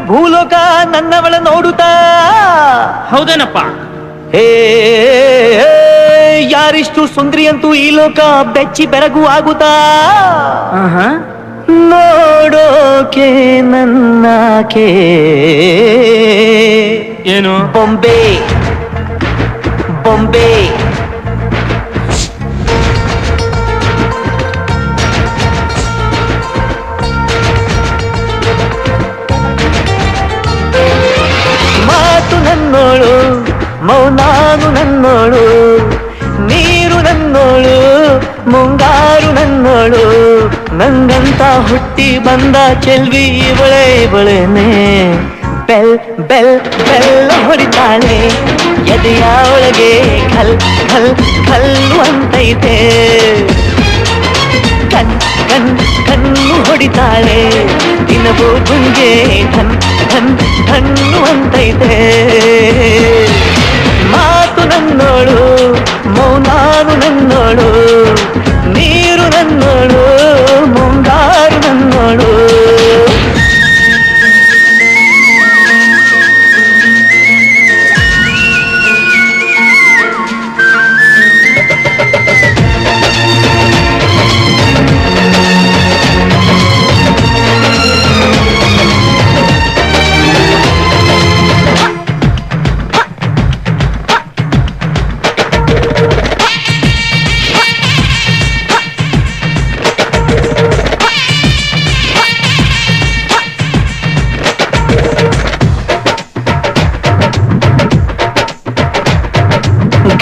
ಭೂಲೋಕ ನನ್ನವಳ ನೋಡುತ್ತಾ. ಹೌದೇನಪ್ಪ? ಹೇ ಯಾರಿಷ್ಟು ಸುಂದ್ರಿಯಂತೂ ಈ ಲೋಕ ಬೆಚ್ಚಿ ಬೆರಗು ಆಗುತ್ತಾ. ನೋಡೋಕೆ ನನ್ನಾಕೆ ಏನು? ಬೊಂಬೆ ಬೊಂಬೆ ಮಾತು ನನ್ನೋಳು, ಮೌನಾನು ನನ್ನೋಳು, ನೀರು ನನ್ನೋಳು, ಮುಂಗಾರು ನನ್ನೋಳು, ನಂಗಂತ ಹುಟ್ಟಿ ಬಂದ ಚೆಲ್ವಿ ಇವಳೆ ಇವಳೇನೆ. ಬೆಲ್ ಬೆಲ್ ಬೆಲ್ ಹೊಡಿತಾಳೆ ಎದೆಯ ಒಳಗೆ, ಖಲ್ ಖಲ್ ಖಲ್ಲು ಅಂತೈತೆ. ಕಣ್ ಕಣ್ ಕಣ್ಣು ಹೊಡಿತಾಳೆ ದಿನವೂ ಗುಂಗೆ, ಧನ್ ಧನ್ ಧಣ್ಣು ಅಂತೈತೆ. ಮಾತು ನನ್ನೋಳು, ಮೌನಾನು ನನ್ನೋಳು, ನೀರು ನನ್ನೋಳು, ಮುಂಗಾರು ನನ್ನೋಳು.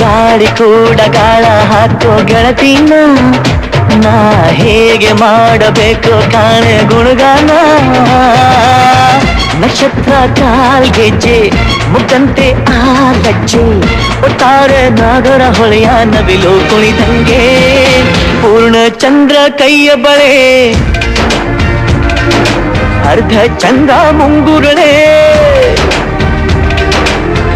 ಗಾಳಿ ಕೂಡ ಗಾಳ ಹಾಕೋ ಗೆಳತಿನ, ನಾ ಹೇಗೆ ಮಾಡಬೇಕು ಕಾಣೆ ಗುಣಗಾನ. ನಕ್ಷತ್ರ ಕಾಲ್ಗೆಜ್ಜೆ ಮುಖಂತೆ ಆ ಲಜ್ಜೆ, ಒಟ್ಟಾರೆ ನಾಗರ ಹೊಳೆಯ ನವಿಲು ಕುಣಿದಂಗೆ. ಪೂರ್ಣ ಚಂದ್ರ ಕೈಯ ಬಳೆ, ಅರ್ಧ ಚಂದ್ರ ಮುಂಗುರಳೆ,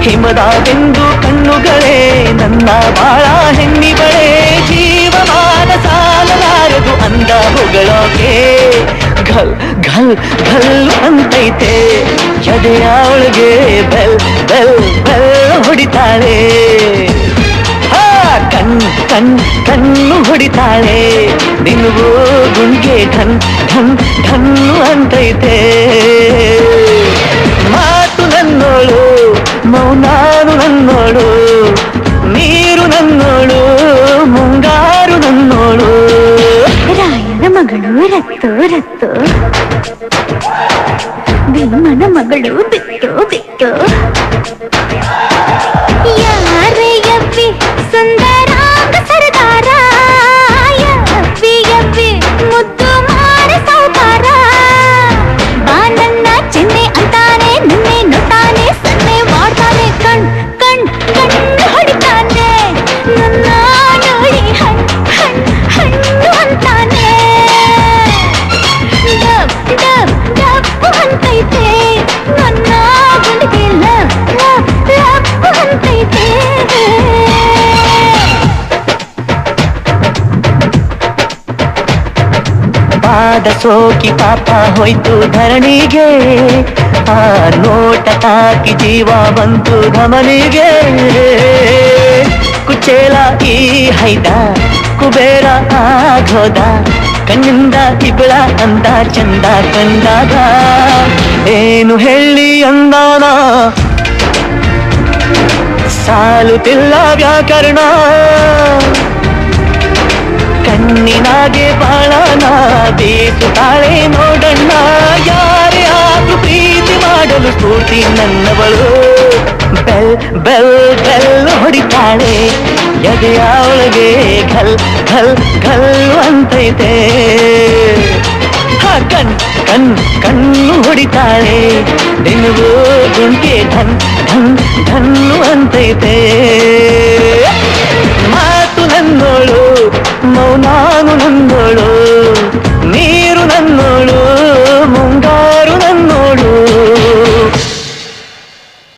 ಹಿಮದ ಬಿಂದು ಕಣ್ಣುಗಳೇ ನನ್ನ ಬಾಳ ಹೆಣ್ಣಿಬಳೆ. ಜೀವಮಾನ ಸಾಲಲಾರದು ಅಂದ ಹೊಗಳೋಕೆ, ಘಲ್ ಘಲ್ ಘಲ್ ಅಂತೈತೆ ಎದೆಯ ಒಳಗೆ. ಬೆಲ್ ಬೆಲ್ ಬೆಲ್ ಹೊಡಿತಾಳೆ, ಕಣ್ ಕಣ್ ಕಣ್ಣು ಹೊಡಿತಾಳೆ ನಿನ್ಗೂ ಗುಂಗೆ, ಧನ್ ಧನ್ ಧನ್ನು ಅಂತೈತೆ. ಮಾತು ನನ್ನೋಳು, ಮೌನಾನು ನನ್ನೋಳು, ನೀರು ನನ್ನೋಳು, ಮುಂಗಾರು ನನ್ನೋಳು. ರಾಯನ ಮಗಳು ರತ್ತು ರತ್ತು, ಭೀಮನ ಮಗಳು ಬಿತ್ತು ಬಿತ್ತು. ಯಾರೇ ಯಪ್ಪಿ ಸುಂದರ ಸರದಾರ, ಯಪ್ಪಿ ಯಪ್ಪಿ ಮುದ್ದು ಮಾರ ಸೌಕಾರ. ಬಾ ನನ್ನ ಚಿನ್ನೆ ಅಂತಾನೆ, ನಿನ್ನೆ ನೋಡ್ತಾನೆ, ಸನ್ನೆ ಮಾಡ್ತಾನೆ, ಕಣ್ ಕಣ್ ಕಣ್ಣು ಹೊಡಿತಾನೆ, ನನ್ನ ನೋಡಿ ಹಣ್ ಹಣ್ ಹಣ್ಣು ಅಂತಾನೆ. ಡಬ್ ಡಬ್ ಡಬ್ಬು ಅಂತೈತೆ ನನ್ನ ಗುಂಡಿಗೆ, ಲಬ್ ಲಬ್ ಲಬ್ಬು ಅಂತೈತೆ. ಪಾದ ಸೋಕಿ ಪಾಪ ಹೋಯ್ತು ಧರಣಿಗೆ, ಆ ನೋಟ ತಾಕಿ ಜೀವ ಬಂತು ಧಮನಿಗೆ. ಕುಚೇಲ ಈ ಹೈದ ಕುಬೇರ ಆಗೋದ, ಕಣ್ಣಿಂದ ಇಬ್ಬಳ ಅಂದ ಚಂದ ಕಂಡಾಗ. ಏನು ಹೇಳಿ ಅಂದಾನ ಸಾಲುತ್ತಿಲ್ಲ ವ್ಯಾಕರಣ, ಕಣ್ಣಿನಾಗೆ ಬಾಳನ ಬೀಸುತ್ತಾಳೆ ನೋಡಣ್ಣ. ಯಾರೇ ಆದ್ರೂ ಪ್ರೀತಿ ಮಾಡಲು ಸ್ಫೂರ್ತಿ ನನ್ನವಳು. ಬೆಲ್ ಬೆಲ್ ಬೆಲ್ ಹೊಡಿತಾಳೆ ಎದೆಯ ಒಳಗೆ, ಘಲ್ ಘಲ್ ಘಲ್ ಅಂತೈತೆ. ಕಣ್ ಕಣ್ ಕಣ್ಣು ಹೊಡಿತಾಳೆ ನಿನ್ಗೂ ಗುಂಗೆ, ಧನ್ ಧನ್ ಧನ್ನು ಅಂತೈತೆ.